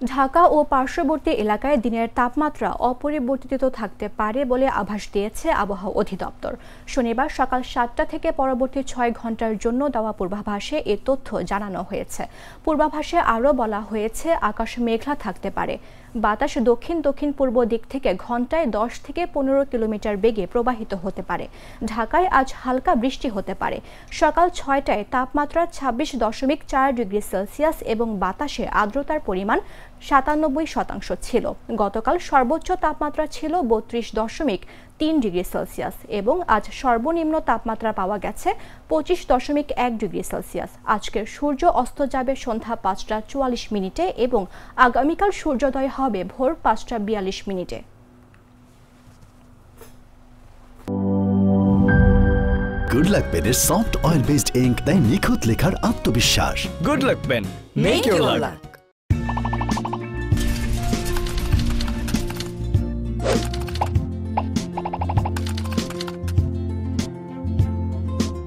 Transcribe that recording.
ঢাকা ও পার্শ্ববর্তী এলাকায় দিনের তাপমাত্রা অপরিবর্তিত থাকতে পারে বলে আভাস দিয়েছে আবহাওয়া অধিদপ্তর। শনিবার সকাল ৭টা থেকে পরবর্তী ৬ ঘন্টার জন্য দেওয়া পূর্বাভাসে এ তথ্য জানানো হয়েছে। পূর্বাভাসে আরও বলা হয়েছে, আকাশ মেঘলা থাকতে পারে। বাতাস দক্ষিণ দক্ষিণ পূর্ব দিক থেকে ঘন্টায় ১০ থেকে ১৫ কিলোমিটার বেগে প্রবাহিত হতে পারে। ঢাকায় আজ হালকা বৃষ্টি হতে পারে। সকাল ৬টায় তাপমাত্রা ২৬.৪ ডিগ্রি সেলসিয়াস এবং বাতাসে আর্দ্রতার পরিমাণ ৯৭% ছিল। গতকাল সর্বোচ্চ তাপমাত্রা ছিল ৩২.৩ ডিগ্রি সেলসিয়াস এবং আজ সর্বনিম্ন তাপমাত্রা পাওয়া গেছে ২৫.১ ডিগ্রি সেলসিয়াস। আজকের সূর্য অস্ত যাবে সন্ধ্যা ৫টা ৪৪ এবং আগামীকাল সূর্যোদয় হবে ভোর ৫টা ৪২ মিনিটে। গুড লাক পেনের সফট অয়েল বেসড ইঙ্ক দেয় নিখুঁত লেখার আত্মবিশ্বাস। Good luck pen, make your lakh.